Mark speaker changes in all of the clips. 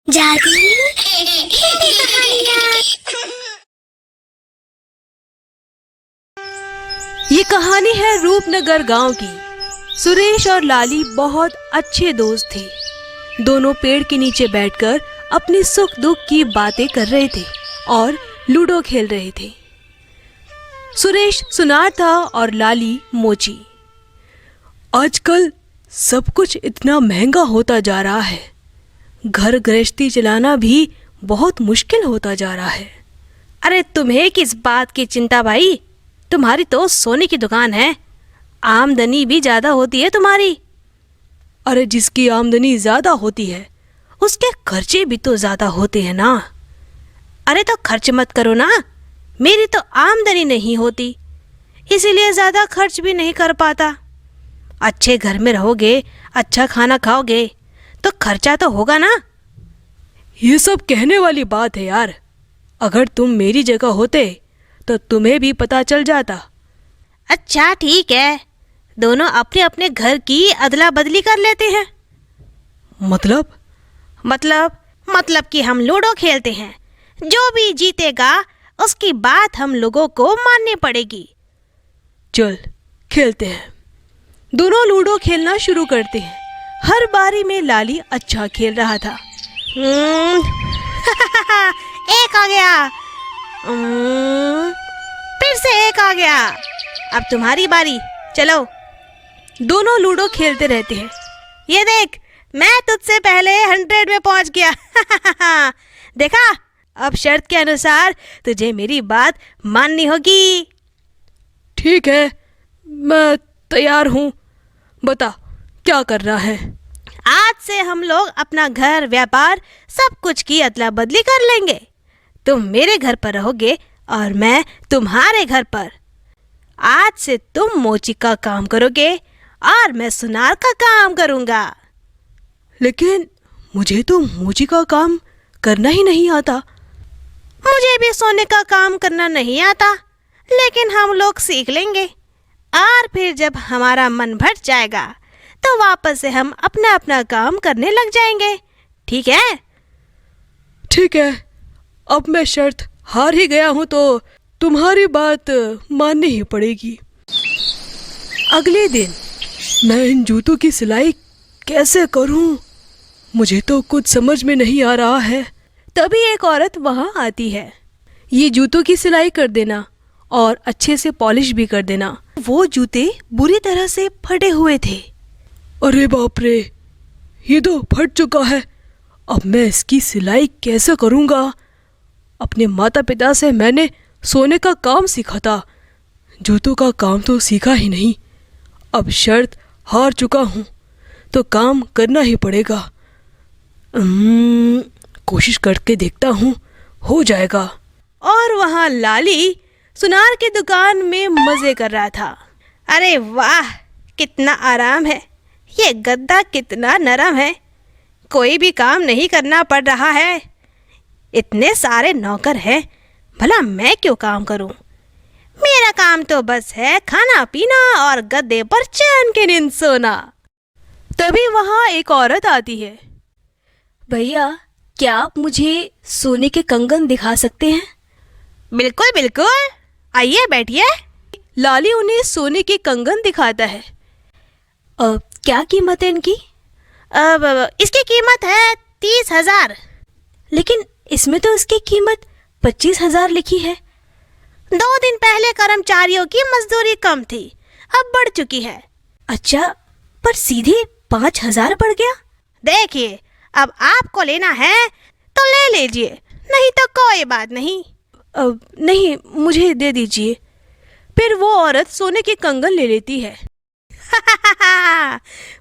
Speaker 1: जादू हिंदी कहानियाँ।
Speaker 2: ये कहानी है रूपनगर गांव की। सुरेश और लाली बहुत अच्छे दोस्त थे। दोनों पेड़ के नीचे बैठकर अपनी सुख दुख की बातें कर रहे थे और लूडो खेल रहे थे। सुरेश सुनार था और लाली मोची। आजकल सब कुछ इतना महंगा होता जा रहा है, घर गृहस्थी चलाना भी बहुत मुश्किल होता जा रहा है।
Speaker 3: अरे तुम्हें किस बात की चिंता भाई, तुम्हारी तो सोने की दुकान है, आमदनी भी ज्यादा होती है तुम्हारी।
Speaker 2: अरे जिसकी आमदनी ज्यादा होती है उसके खर्चे भी तो ज्यादा होते हैं ना।
Speaker 3: अरे तो खर्च मत करो ना, मेरी तो आमदनी नहीं होती, इसीलिए ज्यादा खर्च भी नहीं कर पाता। अच्छे घर में रहोगे, अच्छा खाना खाओगे तो खर्चा तो होगा ना।
Speaker 2: ये सब कहने वाली बात है यार। अगर तुम मेरी जगह होते तो तुम्हें भी पता चल जाता।
Speaker 3: अच्छा ठीक है, दोनों अपने अपने घर की अदला बदली कर लेते हैं। मतलब कि हम लूडो खेलते हैं, जो भी जीतेगा उसकी बात हम लोगों को माननी पड़ेगी।
Speaker 2: चल खेलते हैं। दोनों लूडो खेलना शुरू करते हैं। हर बारी में लाली अच्छा खेल रहा था।
Speaker 3: एक आ गया, फिर से एक आ गया। अब तुम्हारी बारी, चलो।
Speaker 2: दोनों लूडो खेलते रहते हैं।
Speaker 3: ये देख, मैं तुझसे पहले 100 में पहुंच गया। देखा, अब शर्त के अनुसार तुझे मेरी बात माननी होगी।
Speaker 2: ठीक है, मैं तैयार हूँ। बता क्या करना है।
Speaker 3: आज से हम लोग अपना घर, व्यापार, सब कुछ की अदला बदली कर लेंगे। तुम मेरे घर पर रहोगे और मैं तुम्हारे घर पर। आज से तुम मोची का काम करोगे और मैं सुनार का काम करूंगा।
Speaker 2: लेकिन मुझे तो मोची का काम करना ही नहीं आता।
Speaker 3: मुझे भी सोने का काम करना नहीं आता, लेकिन हम लोग सीख लेंगे और फिर जब हमारा मन भट जाएगा तो वापस से हम अपना अपना काम करने लग जाएंगे। ठीक है?
Speaker 2: ठीक है, अब मैं शर्त हार ही गया हूँ तो तुम्हारी बात माननी ही पड़ेगी। अगले दिन मैं इन जूतों की सिलाई कैसे करूँ, मुझे तो कुछ समझ में नहीं आ रहा है। तभी एक औरत वहाँ आती है। ये जूतों की सिलाई कर देना और अच्छे से पॉलिश भी कर देना। वो जूते बुरी तरह से फटे हुए थे। अरे बाप रे, ये तो फट चुका है। अब मैं इसकी सिलाई कैसे करूँगा। अपने माता पिता से मैंने सोने का काम सीखा था, जूतों का काम तो सीखा ही नहीं। अब शर्त हार चुका हूँ तो काम करना ही पड़ेगा। कोशिश करके देखता हूँ, हो जाएगा। और वहाँ लाली सुनार की दुकान में मज़े कर रहा था।
Speaker 3: अरे वाह, कितना आराम है, ये गद्दा कितना नरम है, कोई भी काम नहीं करना पड़ रहा है। इतने सारे नौकर हैं, भला मैं क्यों काम करूं। मेरा काम तो बस है खाना पीना और गद्दे पर चैन की नींद सोना।
Speaker 2: तभी वहाँ एक औरत आती है।
Speaker 1: भैया, क्या आप मुझे सोने के कंगन दिखा सकते हैं?
Speaker 3: बिल्कुल बिल्कुल, आइए बैठिए।
Speaker 2: लाली उन्हें सोने के कंगन दिखाता है।
Speaker 1: क्या कीमत है इनकी?
Speaker 3: अब इसकी कीमत है 30,000।
Speaker 1: लेकिन इसमें तो इसकी कीमत 25,000 लिखी है।
Speaker 3: 2 दिन पहले कर्मचारियों की मजदूरी कम थी, अब बढ़ चुकी है।
Speaker 1: अच्छा, पर सीधे 5,000 बढ़ गया।
Speaker 3: देखिए, अब आपको लेना है तो ले लीजिए, नहीं तो कोई बात नहीं।
Speaker 2: नहीं, मुझे दे दीजिए। फिर वो औरत सोने के कंगन ले लेती है।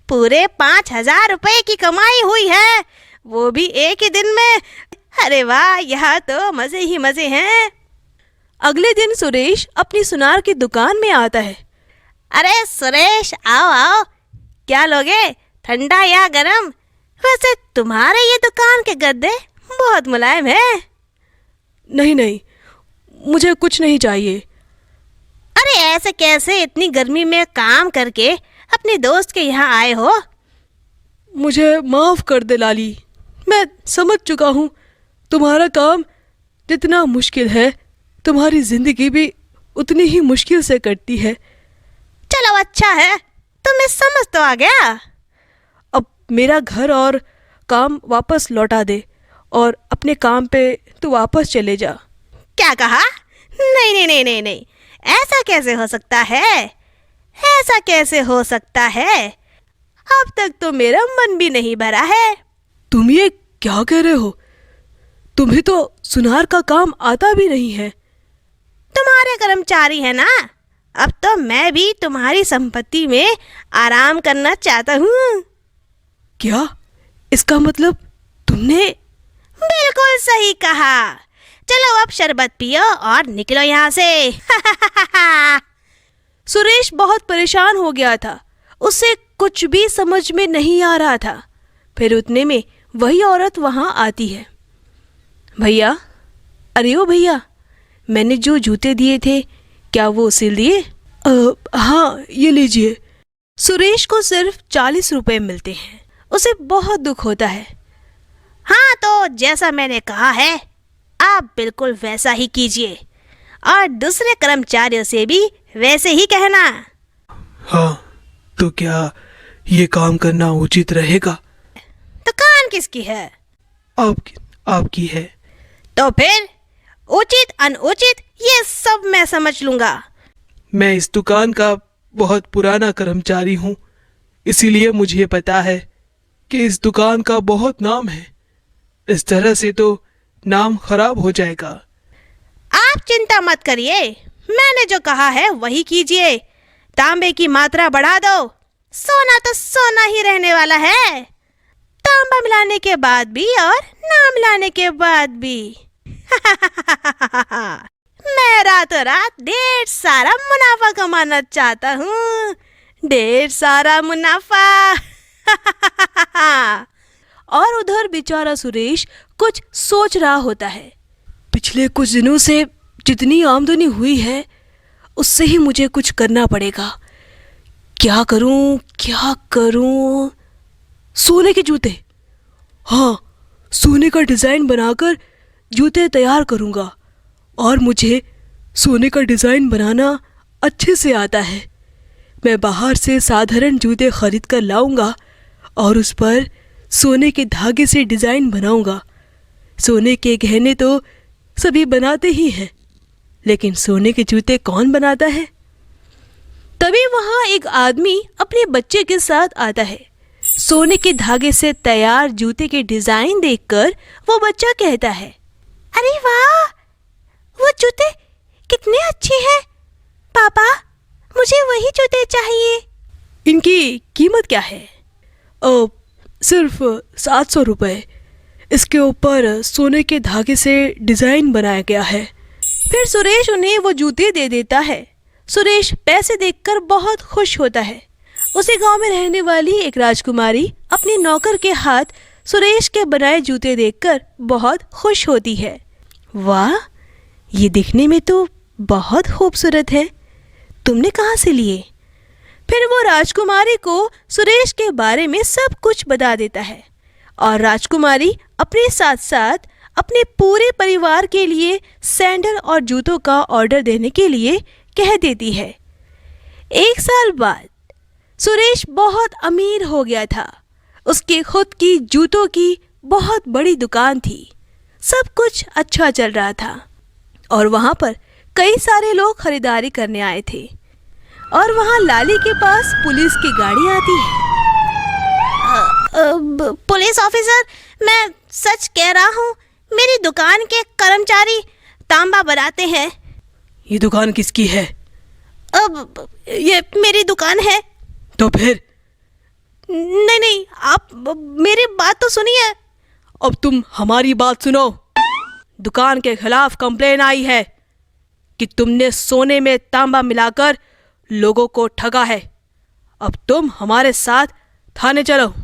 Speaker 3: पूरे 5,000 रुपए की कमाई हुई है, वो भी एक ही दिन में। अरे वाह, यहाँ तो मजे ही मजे हैं।
Speaker 2: अगले दिन सुरेश अपनी सुनार की दुकान में आता है।
Speaker 3: अरे सुरेश, आओ आओ, क्या लोगे, ठंडा या गरम? वैसे तुम्हारे ये दुकान के गद्दे बहुत मुलायम है।
Speaker 2: नहीं, मुझे कुछ नहीं चाहिए।
Speaker 3: अरे ऐसे कैसे, इतनी गर्मी में काम करके अपने दोस्त के यहाँ आए हो?
Speaker 2: मुझे माफ कर दे लाली, मैं समझ चुका हूँ तुम्हारा काम जितना मुश्किल है तुम्हारी जिंदगी भी उतनी ही मुश्किल से कटती है।
Speaker 3: चलो अच्छा है, तुम्हें समझ तो आ गया।
Speaker 2: अब मेरा घर और काम वापस लौटा दे और अपने काम पे तू वापस चले जा।
Speaker 3: क्या कहा? नहीं नहीं नहीं नहीं नहीं, ऐसा कैसे हो सकता है? ऐसा कैसे हो सकता है? अब तक तो मेरा मन भी नहीं भरा है।
Speaker 2: तुम ये क्या कह रहे हो? तुम्हें तो सुनार का काम आता भी नहीं है।
Speaker 3: तुम्हारे कर्मचारी है ना, अब तो मैं भी तुम्हारी संपत्ति में आराम करना चाहता हूँ।
Speaker 2: क्या? इसका मतलब तुमने?
Speaker 3: बिल्कुल सही कहा। चलो अब शरबत पियो और निकलो यहाँ से।
Speaker 2: सुरेश बहुत परेशान हो गया था। उसे कुछ भी समझ में नहीं आ रहा था। फिर उतने में वही औरत वहां आती है। भैया, अरे ओ भैया, मैंने जो जूते दिए थे क्या वो सिल दिए? हाँ, ये लीजिए। सुरेश को सिर्फ 40 रुपए मिलते हैं। उसे बहुत दुख होता है।
Speaker 3: हाँ, तो जैसा मैंने कहा है आप बिल्कुल वैसा ही कीजिए और दूसरे कर्मचारियों से भी वैसे ही कहना।
Speaker 4: हाँ, तो क्या ये काम करना उचित रहेगा?
Speaker 3: दुकान किसकी है?
Speaker 4: आपकी है।
Speaker 3: तो फिर उचित अनुचित ये सब मैं समझ लूंगा।
Speaker 4: मैं इस दुकान का बहुत पुराना कर्मचारी हूँ, इसीलिए मुझे पता है कि इस दुकान का बहुत नाम है। इस तरह से तो नाम खराब हो जाएगा।
Speaker 3: आप चिंता मत करिए, मैंने जो कहा है वही कीजिए। तांबे की मात्रा बढ़ा दो। सोना तो सोना ही रहने वाला है, तांबा मिलाने के बाद भी और ना मिलाने के बाद भी। मैं रातों रात ढेर सारा मुनाफा कमाना चाहता हूँ, ढेर सारा मुनाफा।
Speaker 2: और उधर बेचारा सुरेश कुछ सोच रहा होता है। पिछले कुछ दिनों से जितनी आमदनी हुई है उससे ही मुझे कुछ करना पड़ेगा। क्या करूं? सोने के जूते। हाँ, सोने का डिज़ाइन बनाकर जूते तैयार करूंगा। और मुझे सोने का डिज़ाइन बनाना अच्छे से आता है। मैं बाहर से साधारण जूते खरीद कर लाऊंगा और उस पर सोने के धागे से डिज़ाइन बनाऊंगा। सोने के गहने तो सभी बनाते ही हैं, लेकिन सोने के जूते कौन बनाता है? तभी वहां एक आदमी अपने बच्चे के साथ आता है। सोने के धागे से तैयार जूते के डिज़ाइन देखकर वो बच्चा कहता है,
Speaker 3: अरे वाह, वो जूते कितने अच्छे हैं। पापा, मुझे वही जूते चाहिए।
Speaker 2: इनकी कीमत क्या है? सिर्फ 700 रुपये। इसके ऊपर सोने के धागे से डिज़ाइन बनाया गया है। फिर सुरेश उन्हें वो जूते दे देता है। सुरेश पैसे देखकर बहुत खुश होता है। उसी गांव में रहने वाली एक राजकुमारी अपने नौकर के हाथ सुरेश के बनाए जूते देखकर बहुत खुश होती है। वाह, ये दिखने में तो बहुत खूबसूरत है, तुमने कहाँ से लिए? फिर वो राजकुमारी को सुरेश के बारे में सब कुछ बता देता है और राजकुमारी अपने साथ साथ अपने पूरे परिवार के लिए सैंडल और जूतों का ऑर्डर देने के लिए कह देती है। 1 साल बाद सुरेश बहुत अमीर हो गया था। उसकी खुद की जूतों की बहुत बड़ी दुकान थी। सब कुछ अच्छा चल रहा था और वहाँ पर कई सारे लोग खरीदारी करने आए थे। और वहाँ लाली के पास पुलिस की गाड़ी आती है।
Speaker 3: पुलिस ऑफिसर, मैं सच कह रहा हूँ, मेरी दुकान के कर्मचारी तांबा बनाते हैं।
Speaker 2: ये दुकान किसकी है?
Speaker 3: अब ये मेरी दुकान है।
Speaker 2: तो फिर?
Speaker 3: नहीं, आप मेरी बात तो सुनिए।
Speaker 2: अब तुम हमारी बात सुनो। दुकान के खिलाफ कंप्लेन आई है कि तुमने सोने में तांबा मिलाकर लोगों को ठगा है। अब तुम हमारे साथ थाने चलो।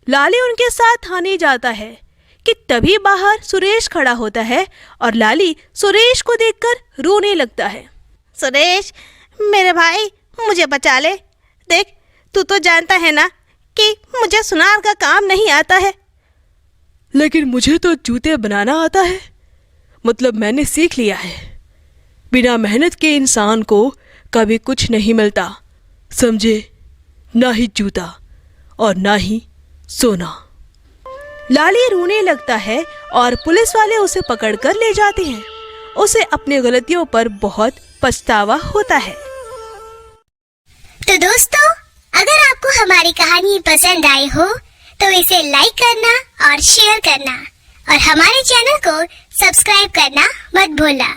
Speaker 2: लाली उनके साथ थाने जाता है कि तभी बाहर सुरेश खड़ा होता है और लाली सुरेश को देखकर रोने लगता है।
Speaker 3: सुरेश, मेरे भाई, मुझे बचा ले। देख, तू तो जानता है ना कि मुझे सुनार का काम नहीं आता है।
Speaker 2: लेकिन मुझे तो जूते बनाना आता है, मतलब मैंने सीख लिया है। बिना मेहनत के इंसान को कभी कुछ नहीं मिलता, समझे? ना ही जूता और ना ही सोना।
Speaker 3: लाली रोने लगता है और पुलिस वाले उसे पकड़कर ले जाते हैं। उसे अपनी गलतियों पर बहुत पछतावा होता है।
Speaker 5: तो दोस्तों, अगर आपको हमारी कहानी पसंद आई हो तो इसे लाइक करना और शेयर करना और हमारे चैनल को सब्सक्राइब करना मत भूलना।